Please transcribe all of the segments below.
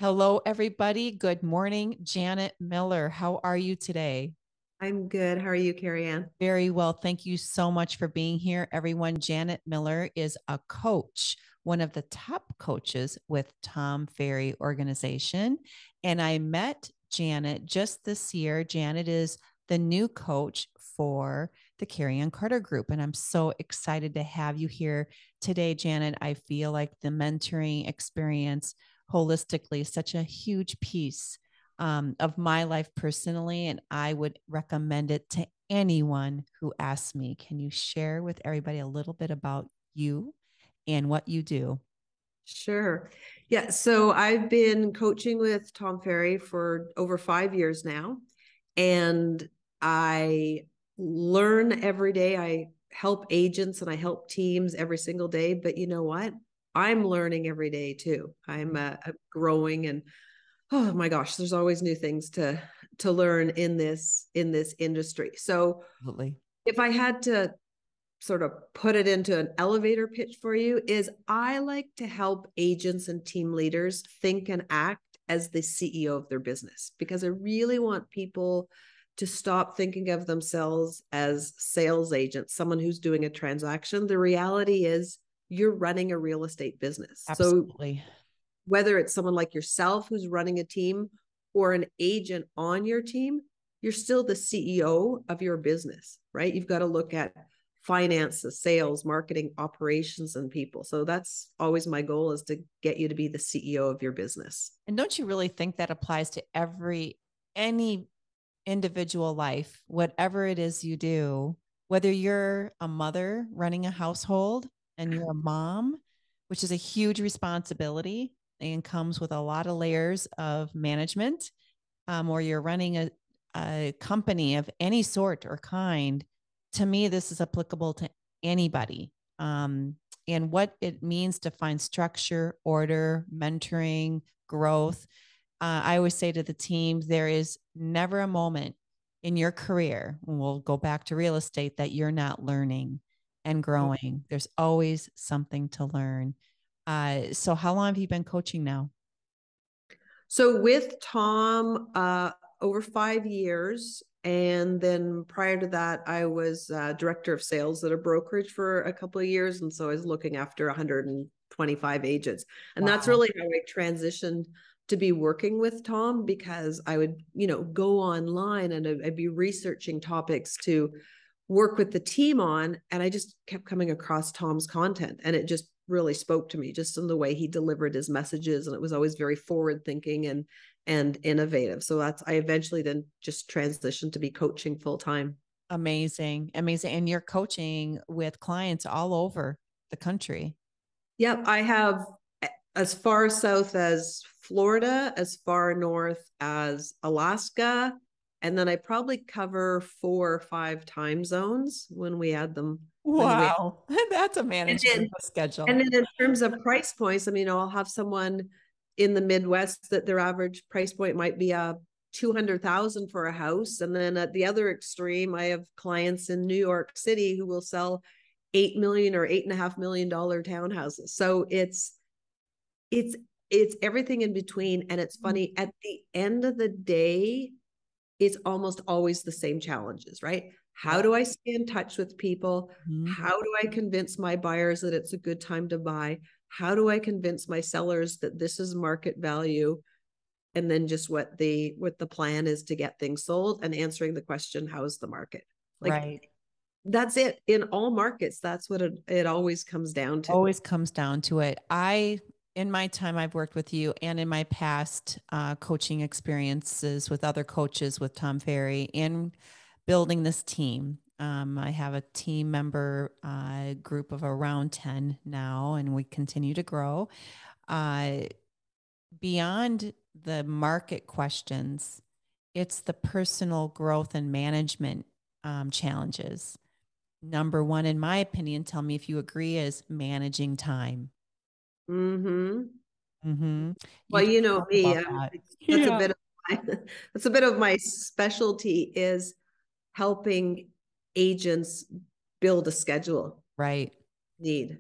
Hello, everybody. Good morning. Janet Miller, how are you today? I'm good. How are you, Carrie Ann? Very well. Thank you so much for being here, everyone. Janet Miller is a coach, one of the top coaches with Tom Ferry organization. And I met Janet just this year. Janet is the new coach for the Carrie Ann Carter Group. And I'm so excited to have you here today, Janet. I feel like the mentoring experience holistically is such a huge piece of my life personally, and I would recommend it to anyone who asks me. Can you share with everybody a little bit about you and what you do? Sure. Yeah. So I've been coaching with Tom Ferry for over 5 years now, and I learn every day. I help agents and I help teams every single day. But you know what? I'm learning every day too. I'm growing, and oh my gosh, there's always new things to learn in this industry. So Absolutely. if I had to sort of put it into an elevator pitch for you, is I like to help agents and team leaders think and act as the CEO of their business, because I really want people to stop thinking of themselves as sales agents, someone who's doing a transaction. The reality is you're running a real estate business. So Absolutely. whether it's someone like yourself who's running a team or an agent on your team, you're still the CEO of your business, right? You've got to look at finances, sales, marketing, operations, and people. So that's always my goal, is to get you to be the CEO of your business. And don't you really think that applies to any individual life, whatever it is you do, whether you're a mother running a household and you're a mom, which is a huge responsibility and comes with a lot of layers of management, or you're running a company of any sort or kind. To me, this is applicable to anybody. And what it means to find structure, order, mentoring, growth. I always say to the team, there is never a moment in your career, and we'll go back to real estate, that you're not learning and growing. There's always something to learn. So, how long have you been coaching now? So with Tom, over 5 years. And then prior to that, I was director of sales at a brokerage for a couple of years. And so I was looking after 125 agents. And that's Wow. really how I transitioned to be working with Tom, because I would, go online and I'd be researching topics to work with the team on. And I just kept coming across Tom's content, and it just really spoke to me, just in the way he delivered his messages. And it was always very forward thinking and innovative. So I eventually then just transitioned to be coaching full time. Amazing. Amazing. And you're coaching with clients all over the country. Yep. I have as far south as Florida, as far north as Alaska. And then I probably cover 4 or 5 time zones when we add them, when we Wow. That's a and manageable then schedule. And then in terms of price points, I mean, I'll have someone in the Midwest that their average price point might be a 200,000 for a house. And then at the other extreme, I have clients in New York City who will sell 8 million or $8.5 million townhouses. So it's everything in between. And it's funny, at the end of the day, it's almost always the same challenges, right? How Yep. do I stay in touch with people? Mhm. How do I convince my buyers that it's a good time to buy? How do I convince my sellers that this is market value? And then just what the plan is to get things sold, and answering the question, how is the market? Like, Right. that's it in all markets. That's what it always comes down to. Always comes down to it. In my time I've worked with you and in my past coaching experiences with other coaches with Tom Ferry in building this team, I have a team member group of around 10 now, and we continue to grow. Uh, Beyond the market questions, it's the personal growth and management challenges. Number one, in my opinion, tell me if you agree, is managing time. Mm-hmm. Mm-hmm. You Well, just you know talk me. about that. That's a Yeah. bit of my, that's a bit of my specialty, is helping agents build a schedule Right. need.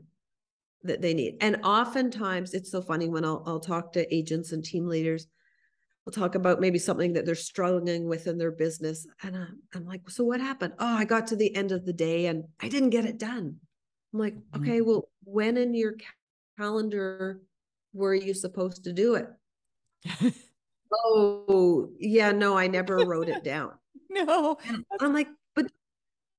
that they need. And oftentimes it's so funny when I'll talk to agents and team leaders. We'll talk about maybe something that they're struggling with in their business. And I'm like, so what happened? Oh, I got to the end of the day and I didn't get it done. I'm like, okay, well, when in your calendar were you supposed to do it? Oh, yeah, no, I never wrote it down. No, And I'm like, but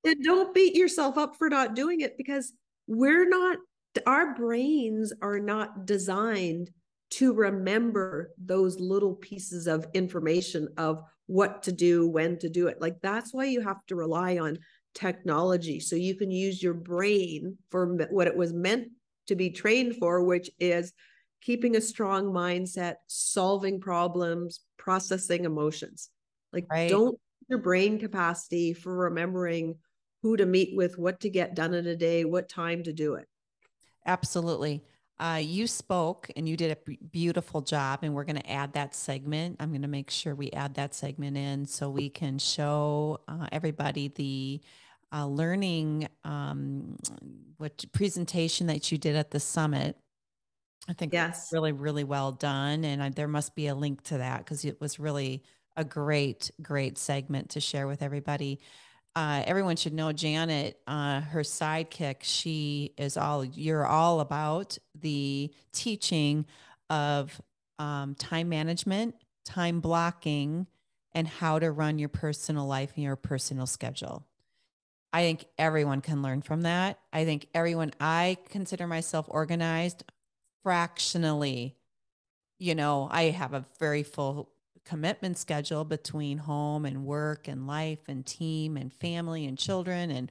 then don't beat yourself up for not doing it, because we're not, our brains are not designed to remember those little pieces of information of what to do, when to do it. Like, that's why you have to rely on technology, so you can use your brain for what it was meant to be trained for, which is keeping a strong mindset, solving problems, processing emotions. Like, right. don't your brain capacity for remembering who to meet with, what to get done in a day, what time to do it. Absolutely. You spoke and you did a beautiful job, and we're going to add that segment. I'm going to make sure we add that segment in so we can show everybody the learning what presentation that you did at the summit. I think it was Yes. really, really well done. And there must be a link to that because it was really a great, great segment to share with everybody. Everyone should know Janet, her sidekick. You're all about the teaching of time management, time blocking, and how to run your personal life and your personal schedule. I think everyone can learn from that. I consider myself organized fractionally. I have a very full commitment schedule between home and work and life and team and family and children and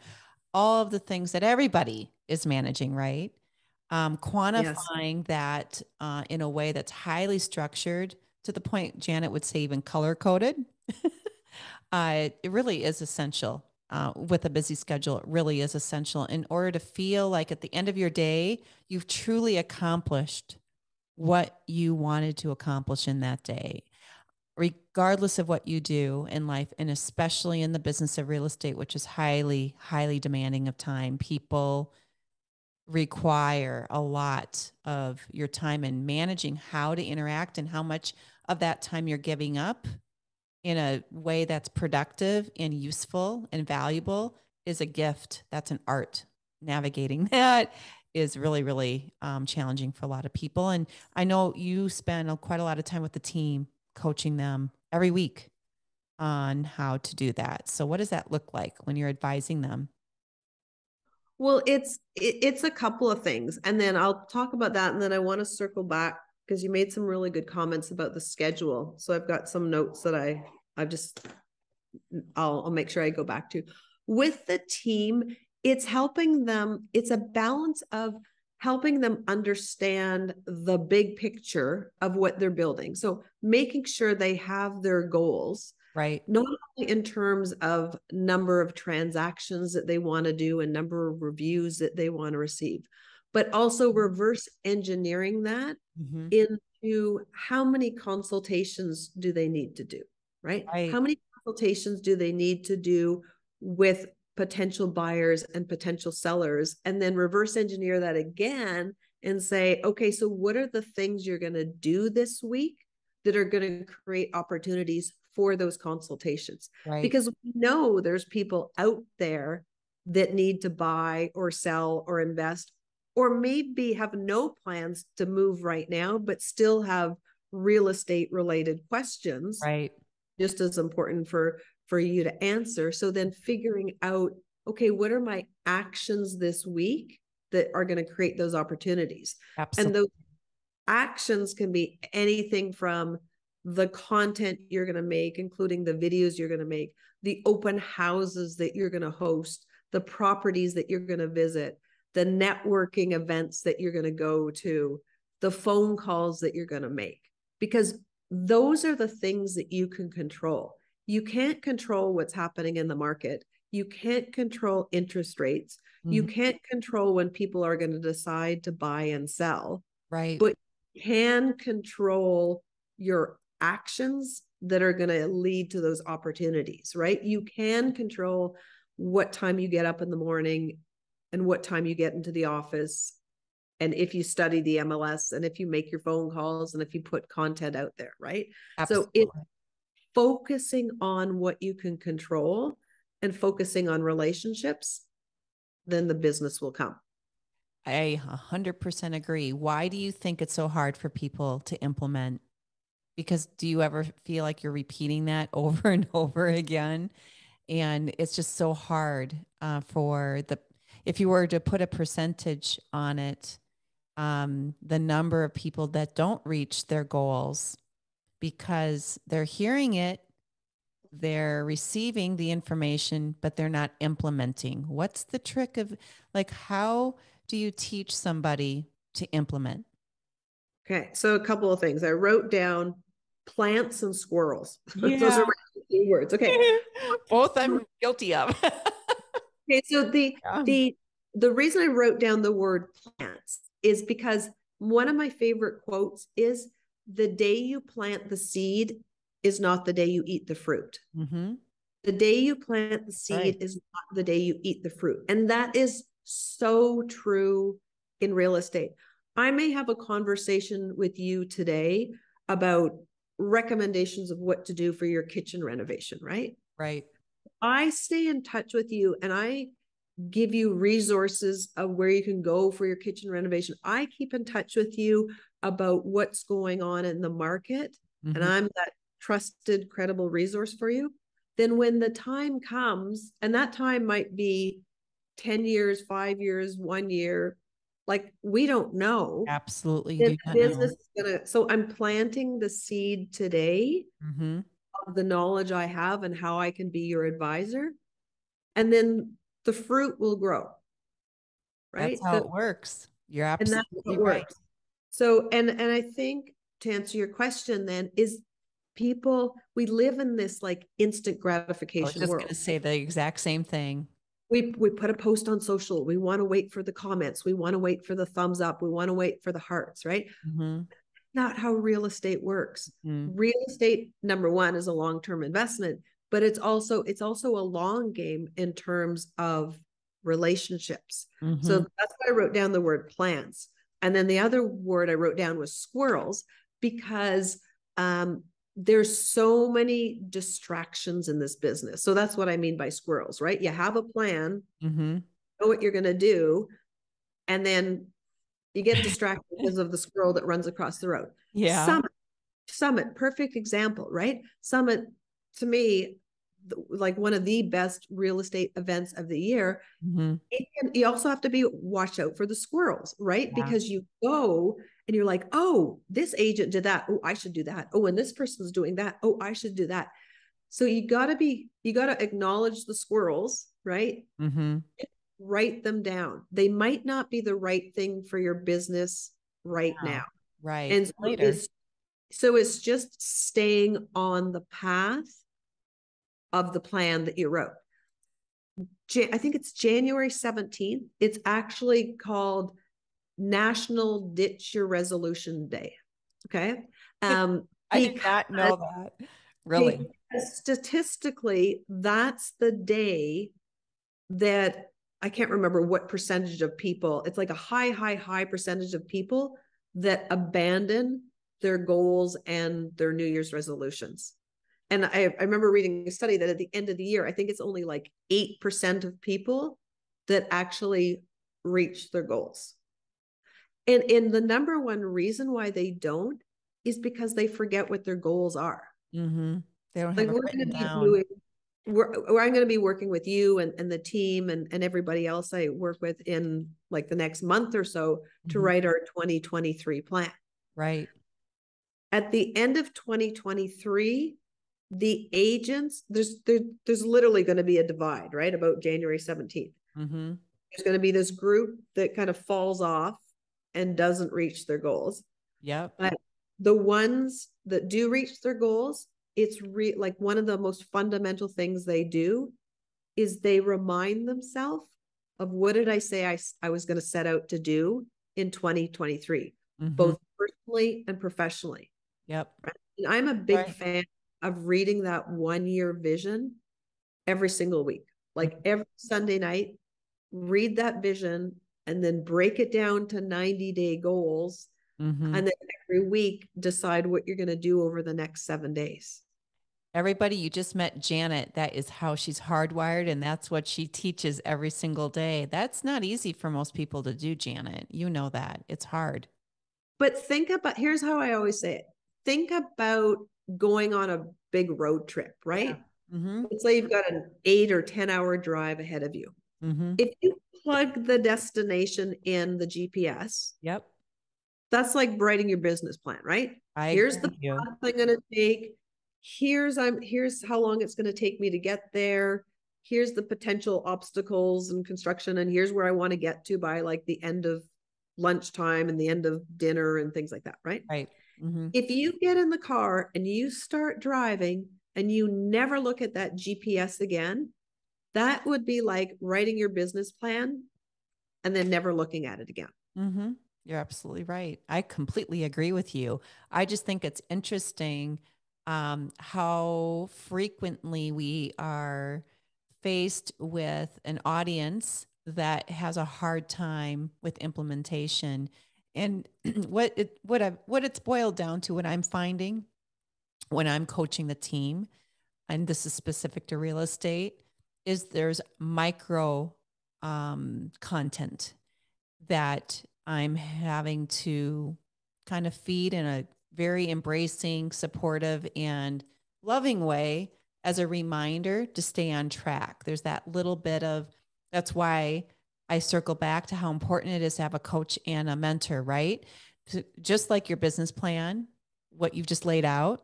all of the things that everybody is managing, right? Yes. Quantifying that in a way that's highly structured to the point Janet would say even color coded. It really is essential with a busy schedule. It really is essential in order to feel like at the end of your day, you've truly accomplished what you wanted to accomplish in that day, regardless of what you do in life, and especially in the business of real estate, which is highly, highly demanding of time. People require a lot of your time in managing how to interact and how much of that time you're giving up in a way that's productive and useful and valuable is a gift. That's an art. Navigating that is really, really challenging for a lot of people. And I know you spend quite a lot of time with the team, coaching them every week on how to do that. So, what does that look like when you're advising them? Well, it's a couple of things, and then I'll talk about that, and then I want to circle back because you made some really good comments about the schedule. So I've got some notes that I've just I'll make sure I go back to. With the team, it's helping them, it's a balance of helping them understand the big picture of what they're building. So making sure they have their goals, Right. not only in terms of number of transactions that they want to do and number of reviews that they want to receive, but also reverse engineering that Mm-hmm. into how many consultations do they need to do, right? How Right. many consultations do they need to do with potential buyers and potential sellers? And then reverse engineer that again and say, okay, so what are the things you're going to do this week that are going to create opportunities for those consultations? Right. Because we know there's people out there that need to buy or sell or invest, or maybe have no plans to move right now, but still have real estate related questions, Right. just as important for you to answer. So then figuring out, okay, what are my actions this week that are going to create those opportunities? And Absolutely. those actions can be anything from the content you're going to make, including the videos you're going to make, the open houses that you're going to host, the properties that you're going to visit, the networking events that you're going to go to, the phone calls that you're going to make, because those are the things that you can control. You can't control what's happening in the market. You can't control interest rates. You Mm-hmm. can't control when people are going to decide to buy and sell, Right. but can control your actions that are going to lead to those opportunities, right? You can control what time you get up in the morning and what time you get into the office And if you study the MLS and if you make your phone calls and if you put content out there, right? Absolutely. So it's focusing on what you can control and focusing on relationships, then the business will come. I 100% agree. Why do you think it's so hard for people to implement? Because do you ever feel like you're repeating that over and over again? And it's just so hard if you were to put a percentage on it, the number of people that don't reach their goals because they're hearing it, they're receiving the information, but they're not implementing. What's the trick of like, how do you teach somebody to implement? Okay, so a couple of things. I wrote down plants and squirrels. Those are Yeah. my key words. Okay. Both I'm guilty of. Okay, so Yeah. the reason I wrote down the word plants is because one of my favorite quotes is the day you plant the seed is not the day you eat the fruit. Mm-hmm. The day you plant the seed Right. is not the day you eat the fruit. And that is so true in real estate. I may have a conversation with you today about recommendations of what to do for your kitchen renovation, right? Right. I stay in touch with you and I give you resources of where you can go for your kitchen renovation. I keep in touch with you about what's going on in the market, and Mm-hmm. I'm that trusted, credible resource for you. Then when the time comes, and that time might be 10 years, 5 years, 1 year, like we don't know. Absolutely Then do the not business know. is gonna, so I'm planting the seed today Mm-hmm. of the knowledge I have and how I can be your advisor. And then the fruit will grow, That's right? how it works. You're And that's absolutely what right. works. So, and I think to answer your question then is people, we live in this like instant I was gratification just going to world. say the exact same thing. We put a post on social. We want to wait for the comments. We want to wait for the thumbs up. We want to wait for the hearts, right? Mm-hmm. Not how real estate works. Mm-hmm. Real estate, number one, is a long-term investment, but it's also a long game in terms of relationships. So Mm-hmm. that's why I wrote down the word plants. And then the other word I wrote down was squirrels, because there's so many distractions in this business. So that's what I mean by squirrels, right? You have a plan, Mm-hmm. know what you're going to do, and then you get distracted because of the squirrel that runs across the road. Yeah. Summit, perfect example, right? Summit, to me, like one of the best real estate events of the year. Mm-hmm. You also have to be watch out for the squirrels, right? Yeah. Because you go and you're like, oh, this agent did that. Oh, I should do that. Oh, and this person's doing that. Oh, I should do that. So you got to acknowledge the squirrels, right? Mm-hmm. Write them down. They might not be the right thing for your business right now. Wow. Right. And Later. so it's just staying on the path of the plan that you wrote. I think it's January 17th. It's actually called National Ditch Your Resolution Day. Okay. I did not know that. Really. Because statistically, that's the day that I can't remember what percentage of people, it's like a high percentage of people that abandon their goals and their New Year's resolutions. And I remember reading a study that at the end of the year, I think it's only like 8% of people that actually reach their goals. And the number one reason why they don't is because they forget what their goals are. Mm-hmm. They don't have Like it we're going written to be down. doing, I'm going to be working with you and the team and everybody else I work with in like the next month or so to Mm-hmm. write our 2023 plan. Right. At the end of 2023, the agents, there's literally going to be a divide, right? About January 17th. Mm-hmm. There's going to be this group that kind of falls off and doesn't reach their goals. Yep. But the ones that do reach their goals, it's like one of the most fundamental things they do is they remind themselves of what did I say I was going to set out to do in 2023, Mm-hmm. both personally and professionally. Yep. Right? And I'm a big Right. fan of reading that 1 year vision every single week. Like every Sunday night, read that vision and then break it down to 90-day goals. Mm-hmm. And then every week, decide what you're going to do over the next 7 days. Everybody, you just met Janet. That is how she's hardwired, and that's what she teaches every single day. That's not easy for most people to do, Janet. You know that. It's hard. But think about, here's how I always say it. Think about going on a big road trip, Yeah. right? Mm-hmm. Let's say you've got an 8 or 10 hour drive ahead of you. Mm-hmm. If you plug the destination in the GPS, Yep. that's like writing your business plan, right? I Here's agree the with you. path I'm going to take. Here's how long it's going to take me to get there. Here's the potential obstacles and construction, and here's where I want to get to by like the end of lunchtime and the end of dinner and things like that, right? Right. Mm-hmm. If you get in the car and you start driving and you never look at that GPS again, that would be like writing your business plan and then never looking at it again. Mm-hmm. You're absolutely right. I completely agree with you. I just think it's interesting how frequently we are faced with an audience that has a hard time with implementation. And what it's boiled down to, what I'm finding when I'm coaching the team, and this is specific to real estate, is there's micro content that I'm having to kind of feed in a very embracing, supportive, and loving way as a reminder to stay on track. There's that little bit of, that's why I circle back to how important it is to have a coach and a mentor, right? Just like your business plan, what you've just laid out,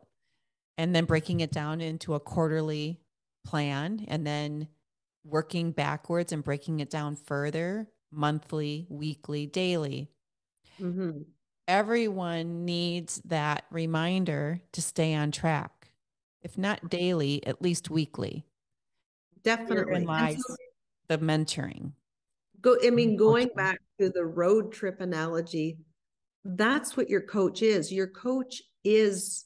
and then breaking it down into a quarterly plan, and then working backwards and breaking it down further, monthly, weekly, daily. Mm-hmm. Everyone needs that reminder to stay on track. If not daily, at least weekly. Herein Definitely. And so lies the mentoring. going Coaching. back to the road trip analogy, that's what your coach is. Your coach is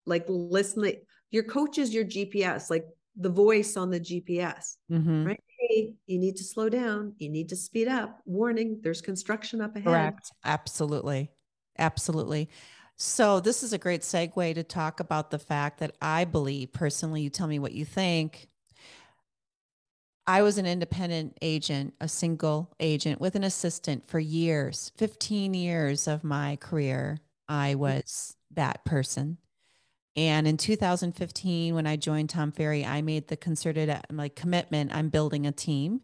like listening. Your coach is your GPS, like the voice on the GPS, Mm-hmm. right? Hey, you need to slow down. You need to speed up. Warning, there's construction up ahead. Correct. Absolutely. Absolutely. So, this is a great segue to talk about the fact that I believe, personally, you tell me what you think. I was an independent agent, a single agent with an assistant for years, 15 years of my career. I was that person. And in 2015, when I joined Tom Ferry, I made the concerted like commitment. I'm building a team.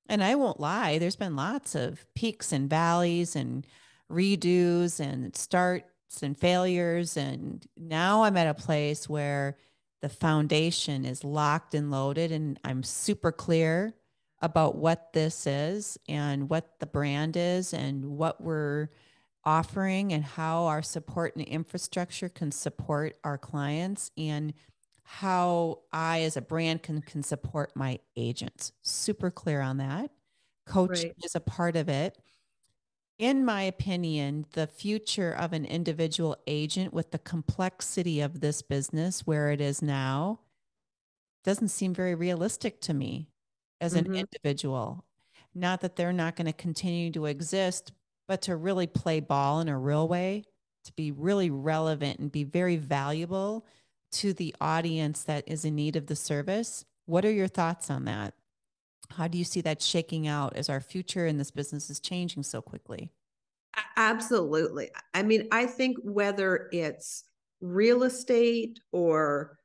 And I won't lie, there's been lots of peaks and valleys and redos and starts and failures. And now I'm at a place where the foundation is locked and loaded, and I'm super clear about what this is and what the brand is and what we're offering and how our support and infrastructure can support our clients, and how I, as a brand, can support my agents. Super clear on that. Coaching Right. is a part of it. In my opinion, the future of an individual agent with the complexity of this business where it is now doesn't seem very realistic to me as an Mm-hmm. individual. Not that they're not going to continue to exist, but to really play ball in a real way, to be really relevant and be very valuable to the audience that is in need of the service. What are your thoughts on that? How do you see that shaking out as our future in this business is changing so quickly? Absolutely. I mean, I think whether it's real estate or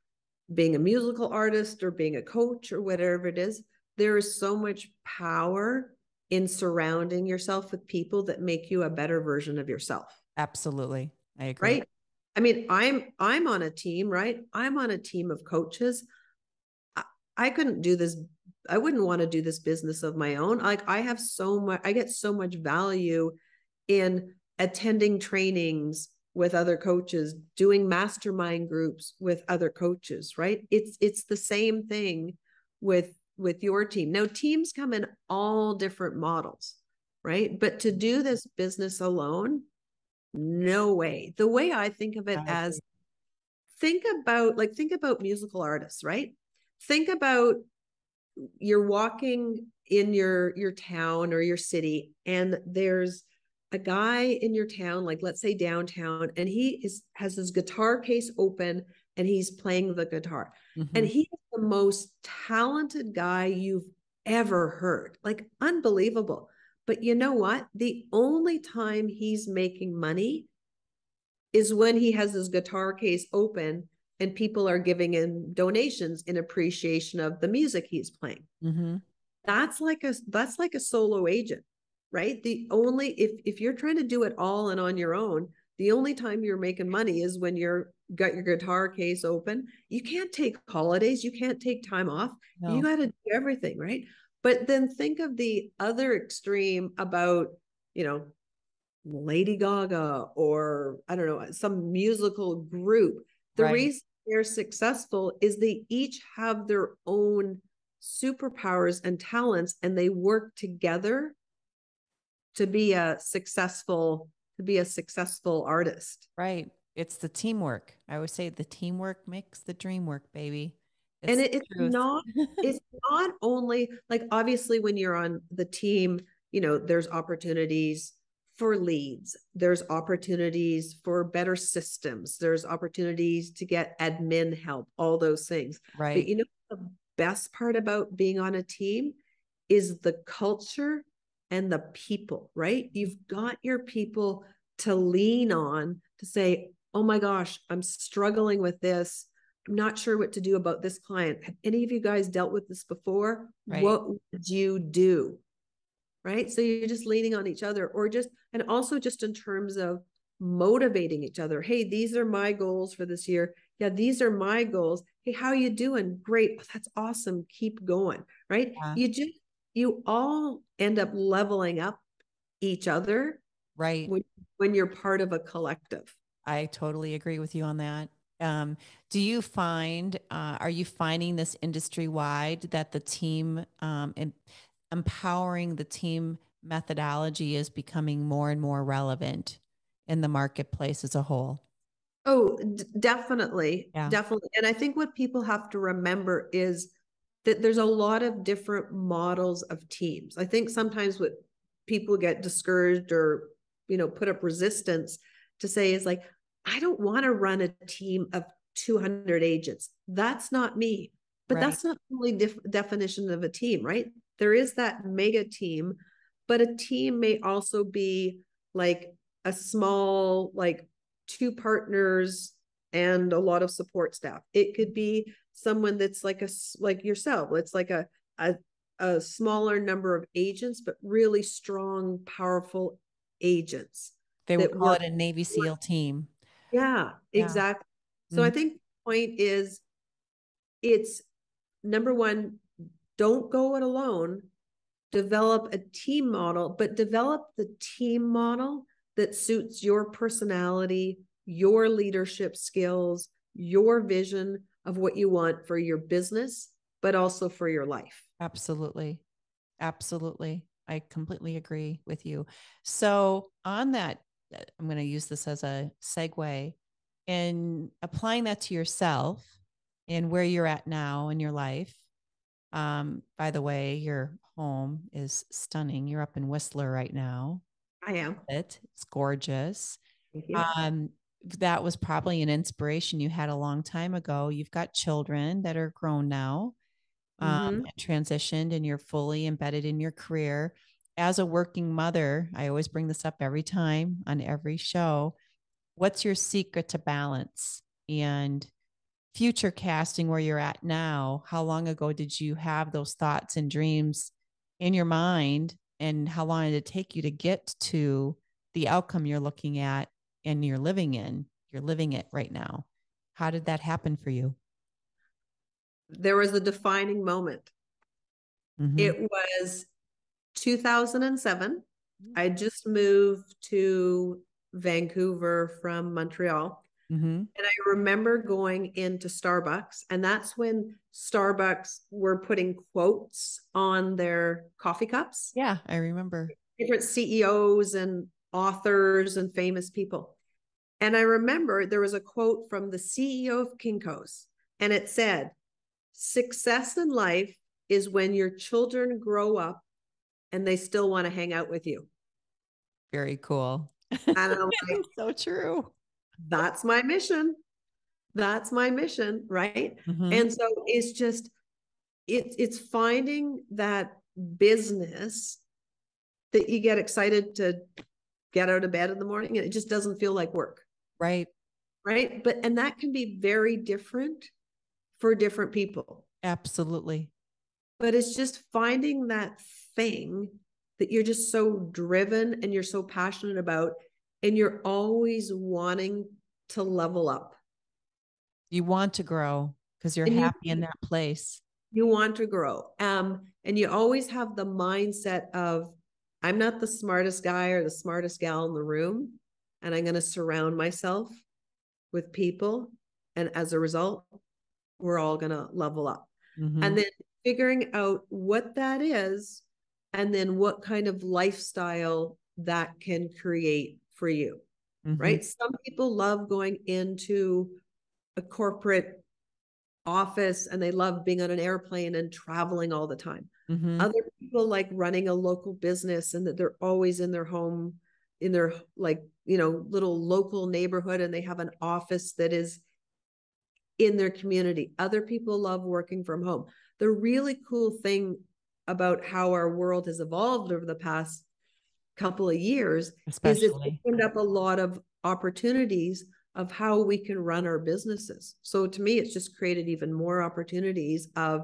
being a musical artist or being a coach or whatever it is, there is so much power in surrounding yourself with people that make you a better version of yourself. Absolutely. I agree. Right? I mean, I'm on a team, right? I'm on a team of coaches. I couldn't do this. I wouldn't want to do this business of my own. Like I have so much, I get so much value in attending trainings with other coaches, doing mastermind groups with other coaches, right? It's the same thing with your team. Now teams come in all different models, right? But to do this business alone, no way. The way I think of it I as agree. think about musical artists, right? Think about you're walking in your town or your city, and there's a guy in your town, like let's say downtown, and has his guitar case open and he's playing the guitar. And Mm-hmm. he is the most talented guy you've ever heard. Like unbelievable. But you know what? The only time he's making money is when he has his guitar case open and people are giving him donations in appreciation of the music he's playing. Mm-hmm. That's like a solo agent, right? The only if you're trying to do it all and on your own, the only time you're making money is when you're got your guitar case open. You can't take holidays, you can't take time off. You No. got to do everything, right? But then think of the other extreme about, you know, Lady Gaga or I don't know, some musical group. The Right. reason they're successful is they each have their own superpowers and talents, and they work together to be a successful artist. Right. It's the teamwork. I always say the teamwork makes the dream work, baby. And It's the truth. it's not only like obviously when you're on the team, you know, there's opportunities for leads, there's opportunities for better systems, there's opportunities to get admin help, all those things. But Right. you know, the best part about being on a team is the culture and the people, right? You've got your people to lean on to say, oh my gosh, I'm struggling with this. I'm not sure what to do about this client. Have any of you guys dealt with this before? Right. What would you do? Right. So you're just leaning on each other, or just, and also just in terms of motivating each other. Hey, these are my goals for this year. Yeah, these are my goals. Hey, how are you doing? Great. Oh, that's awesome. Keep going. Right. Yeah. You all end up leveling up each other Right. when you're part of a collective. I totally agree with you on that. Do you find, are you finding this industry wide that the team, empowering the team methodology is becoming more and more relevant in the marketplace as a whole? Oh, definitely, Yeah. definitely. And I think what people have to remember is that there's a lot of different models of teams. I think sometimes what people get discouraged or, you know, put up resistance to say is like, I don't want to run a team of 200 agents. That's not me. But Right. that's not the only definition of a team, right? There is that mega team, but a team may also be like a small, like two partners and a lot of support staff. It could be someone that's like yourself. It's like a smaller number of agents, but really strong, powerful agents They would that call work. it a Navy SEAL team. Yeah, Yeah. exactly. So I Mhm. think the point is it's number one, don't go it alone. Develop a team model, but develop the team model that suits your personality, your leadership skills, your vision of what you want for your business, but also for your life. Absolutely. Absolutely. I completely agree with you. So, on that, I'm going to use this as a segue in applying that to yourself and where you're at now in your life. By the way, your home is stunning. You're up in Whistler right now. I am. It's gorgeous. Thank you. Um, that was probably an inspiration you had a long time ago. You've got children that are grown now, Mm-hmm. and transitioned, and you're fully embedded in your career. As a working mother, I always bring this up every time on every show. What's your secret to balance and future casting where you're at now? How long ago did you have those thoughts and dreams in your mind? And how long did it take you to get to the outcome you're looking at and you're living in? You're living it right now. How did that happen for you? There was a defining moment. Mm-hmm. It was 2007. I just moved to Vancouver from Montreal. Mm-hmm. And I remember going into Starbucks, and that's when Starbucks were putting quotes on their coffee cups, Yeah, I remember. different CEOs and authors and famous people. And I remember there was a quote from the CEO of Kinko's, and it said, success in life is when your children grow up and they still want to hang out with you. Very cool. And I'm like, so true. that's my mission. That's my mission, right? Mm-hmm. And so it's just, it's finding that business that you get excited to get out of bed in the morning and it just doesn't feel like work. Right. Right. And that can be very different for different people. Absolutely. But it's just finding that thing that you're just so driven and you're so passionate about, and you're always wanting to level up. You want to grow because you're And happy in that place. You want to grow. And you always have the mindset of, I'm not the smartest guy or the smartest gal in the room, and I'm going to surround myself with people. And as a result, we're all going to level up. Mm-hmm. And then figuring out what that is, and then what kind of lifestyle that can create for you, mm-hmm. right? Some people love going into a corporate office and they love being on an airplane and traveling all the time. Mm-hmm. Other people like running a local business and that they're always in their home, in their like, you know, little local neighborhood, and they have an office that is in their community. Other people love working from home. The really cool thing about how our world has evolved over the past couple of years is it's opened up a lot of opportunities of how we can run our businesses. So to me, it's just created even more opportunities of,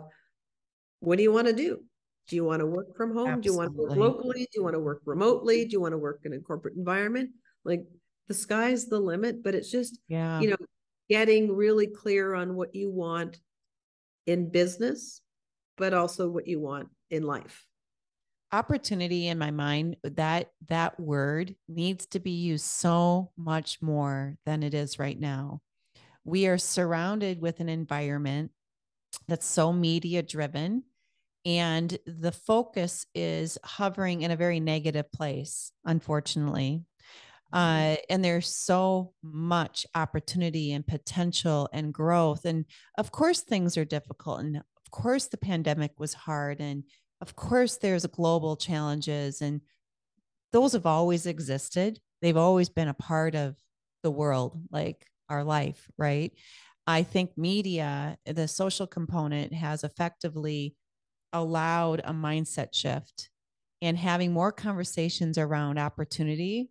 what do you want to do? Do you want to work from home? Absolutely. Do you want to work locally? Do you want to work remotely? Do you want to work in a corporate environment? Like, the sky's the limit, but it's just, you know, getting really clear on what you want in business, but also what you want in life. Opportunity, in my mind, that word needs to be used so much more than it is right now. We are surrounded with an environment that's so media driven, and the focus is hovering in a very negative place, unfortunately. And there's so much opportunity and potential and growth. And of course, things are difficult. And of course, the pandemic was hard. And of course, there's global challenges. And those have always existed. They've always been a part of the world, like our life, right? I think media, the social component, has effectively allowed a mindset shift and having more conversations around opportunity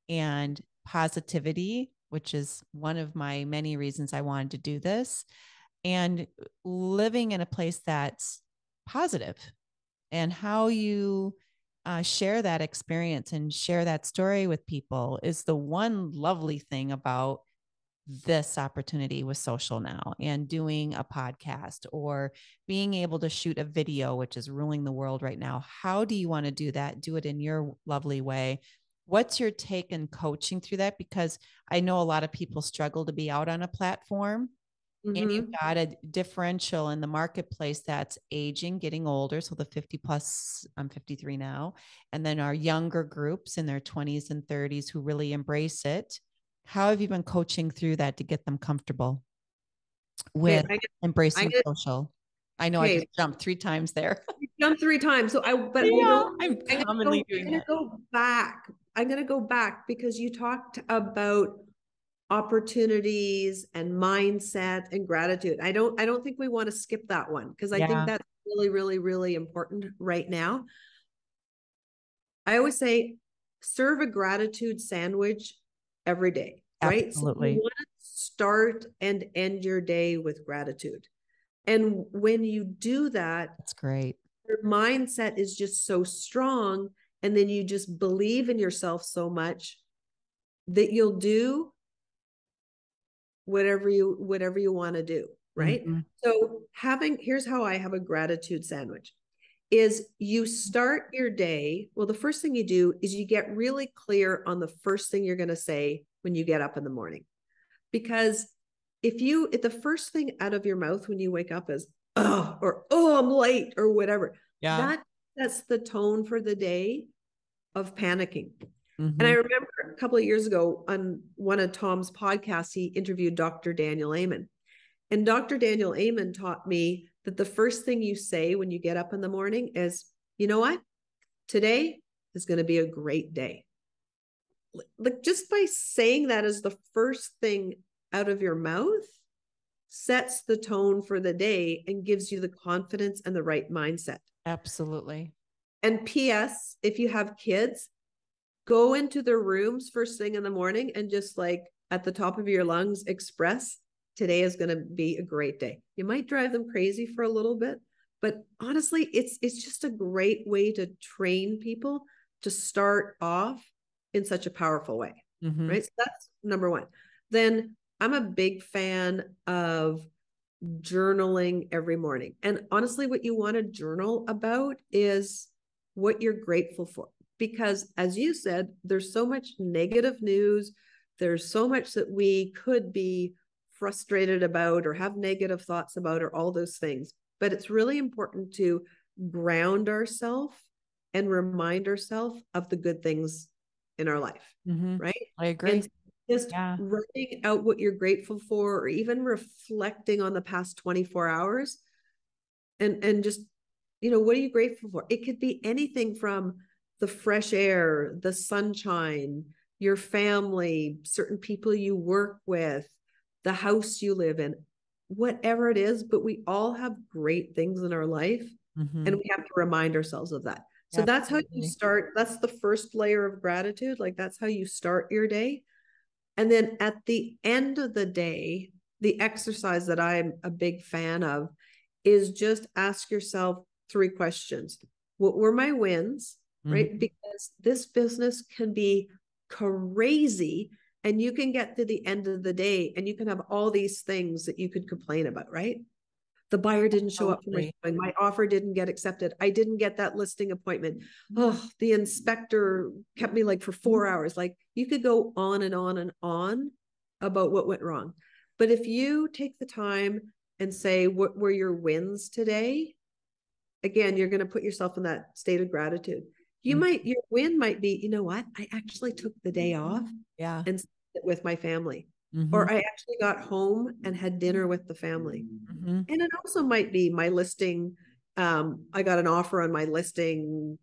and positivity, which is one of my many reasons I wanted to do this, and living in a place that's positive, and how you share that experience and share that story with people is the one lovely thing about this opportunity with social now, and doing a podcast or being able to shoot a video, which is ruling the world right now. How do you want to do that? Do it in your lovely way. What's your take in coaching through that? Because I know a lot of people struggle to be out on a platform, and you've got a differential in the marketplace that's aging, getting older. So the 50 plus, I'm 53 now. And then our younger groups in their 20s and 30s who really embrace it. How have you been coaching through that to get them comfortable with embracing social? I know I just jumped 3 times there. You jumped 3 times. So I'm commonly doing that. I'm going to go back because you talked about opportunities and mindset and gratitude. I don't think we want to skip that one, because I think that's really, really, really important right now. I always say, serve a gratitude sandwich every day, right? Absolutely. So you want to start and end your day with gratitude. And when you do that, that's great. Your mindset is just so strong. And then you just believe in yourself so much that you'll do whatever you want to do, right? So here's how I have a gratitude sandwich is you start your day. Well, the first thing you do is you get really clear on the first thing you're going to say when you get up in the morning. Because if the first thing out of your mouth when you wake up is, oh, or, oh, I'm late, or whatever, that sets the tone for the day of panicking. And I remember a couple of years ago on one of Tom's podcasts, he interviewed Dr. Daniel Amen. And Dr. Daniel Amen taught me that the first thing you say when you get up in the morning is, you know what? Today is going to be a great day. Like just by saying that as the first thing out of your mouth sets the tone for the day and gives you the confidence and the right mindset. Absolutely. And P.S., if you have kids, go into their rooms first thing in the morning and just like at the top of your lungs express, today is going to be a great day. You might drive them crazy for a little bit, but honestly, it's just a great way to train people to start off in such a powerful way, right? So that's number one. Then I'm a big fan of journaling every morning. And honestly, what you want to journal about is what you're grateful for. Because as you said, there's so much negative news. There's so much that we could be frustrated about or have negative thoughts about or all those things. But it's really important to ground ourselves and remind ourselves of the good things in our life, right? I agree. And just writing out what you're grateful for, or even reflecting on the past 24 hours and just, what are you grateful for? It could be anything from the fresh air, the sunshine, your family, certain people you work with, the house you live in, whatever it is, but we all have great things in our life and we have to remind ourselves of that. So that's how you start. That's the first layer of gratitude. Like that's how you start your day. And then at the end of the day, the exercise that I'm a big fan of is just ask yourself 3 questions. What were my wins? Right? Because this business can be crazy and you can get to the end of the day and you can have all these things that you could complain about, right? The buyer didn't show up for my showing. My offer didn't get accepted. I didn't get that listing appointment. Oh, the inspector kept me like for 4 hours. Like you could go on and on and on about what went wrong. But if you take the time and say, what were your wins today? Again, you're going to put yourself in that state of gratitude. Your win might be, you know what? I actually took the day off and spent it with my family. Or I actually got home and had dinner with the family. And it also might be my listing. I got an offer on my listing.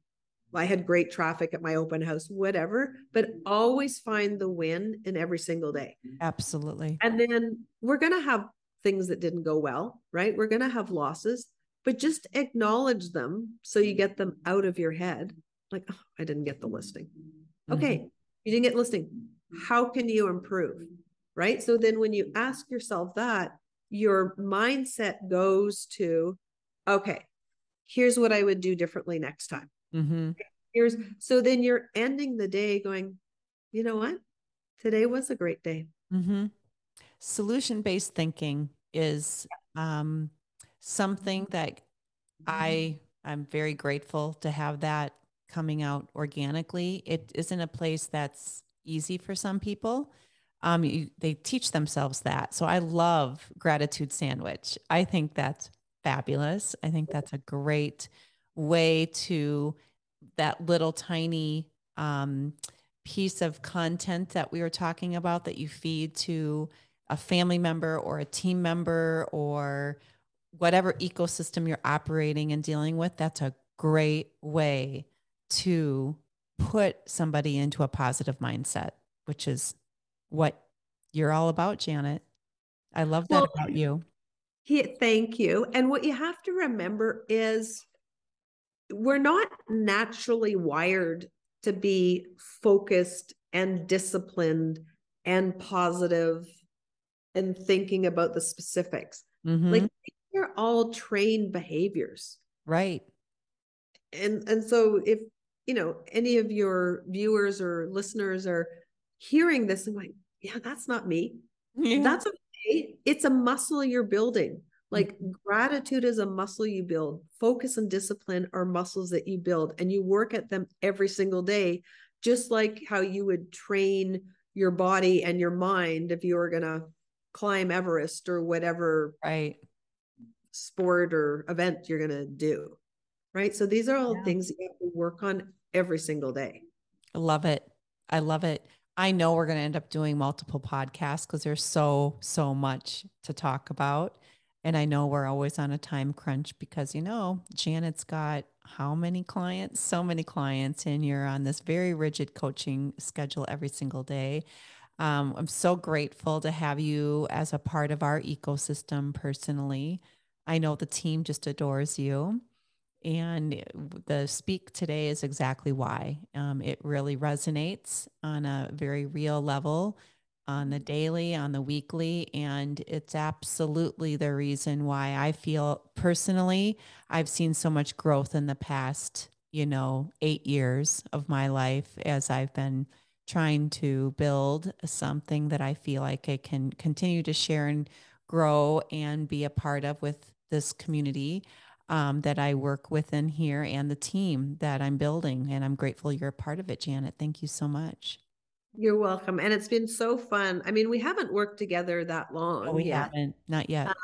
I had great traffic at my open house, whatever, but always find the win in every single day. Absolutely. And then we're going to have things that didn't go well, right? We're going to have losses, but just acknowledge them so you get them out of your head. Like, oh, I didn't get the listing. Okay, you didn't get listing. How can you improve? Right? So then when you ask yourself that, your mindset goes to, okay, here's what I would do differently next time. So then you're ending the day going, you know what? Today was a great day. Solution-based thinking is something that I'm very grateful to have that coming out organically. It isn't a place that's easy for some people. They teach themselves that. So I love Gratitude Sandwich. I think that's fabulous. I think that's a great way to that little tiny piece of content that we were talking about that you feed to a family member or a team member or whatever ecosystem you're operating and dealing with. That's a great way to put somebody into a positive mindset, which is what you're all about, Janet. I love that about you. Thank you. And what you have to remember is we're not naturally wired to be focused and disciplined and positive and thinking about the specifics. Like they're all trained behaviors. Right. And so if, any of your viewers or listeners are hearing this and like, yeah, that's not me. That's okay. It's a muscle you're building. Like gratitude is a muscle you build. Focus and discipline are muscles that you build and you work at them every single day, just like how you would train your body and your mind if you were going to climb Everest or whatever sport or event you're going to do. Right. So these are all things that you have to work on every single day. I love it. I love it. I know we're going to end up doing multiple podcasts because there's so much to talk about. And I know we're always on a time crunch because, Janet's got how many clients? So many clients, and you're on this very rigid coaching schedule every single day. I'm so grateful to have you as a part of our ecosystem personally. I know the team just adores you. And the speak today is exactly why. It really resonates on a very real level, on the daily, on the weekly. And it's absolutely the reason why I feel personally I've seen so much growth in the past, 8 years of my life as I've been trying to build something that I feel like I can continue to share and grow and be a part of with this community that I work within here and the team that I'm building. And I'm grateful you're a part of it, Janet. Thank you so much. You're welcome. And it's been so fun. I mean, we haven't worked together that No, long we yet. haven't. Not yet.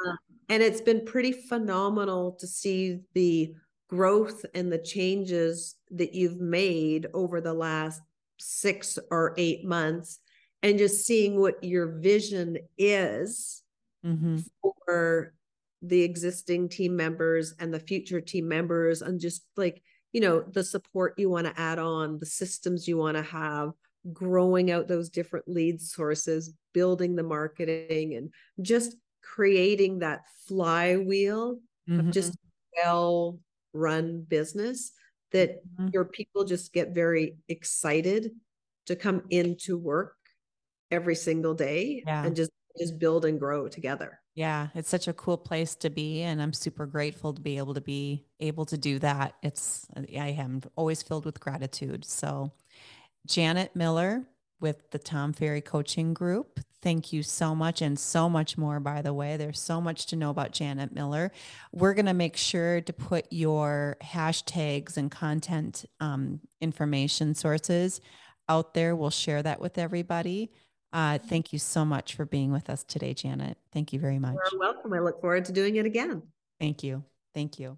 And it's been pretty phenomenal to see the growth and the changes that you've made over the last 6 or 8 months, and just seeing what your vision is Mm-hmm. for the existing team members and the future team members, and just like, the support you want to add on, the systems you want to have, growing out those different lead sources, building the marketing, and just creating that flywheel of Mm-hmm. just well run business that Mm-hmm. your people just get very excited to come into work every single day Yeah. and just build and grow together. Yeah. It's such a cool place to be. And I'm super grateful to be able to do that. I am always filled with gratitude. So, Janet Miller with the Tom Ferry Coaching Group. Thank you so much, and so much more, by the way. There's so much to know about Janet Miller. We're going to make sure to put your hashtags and content information sources out there. We'll share that with everybody. Thank you so much for being with us today, Janet. Thank you very much. You're welcome. I look forward to doing it again. Thank you. Thank you.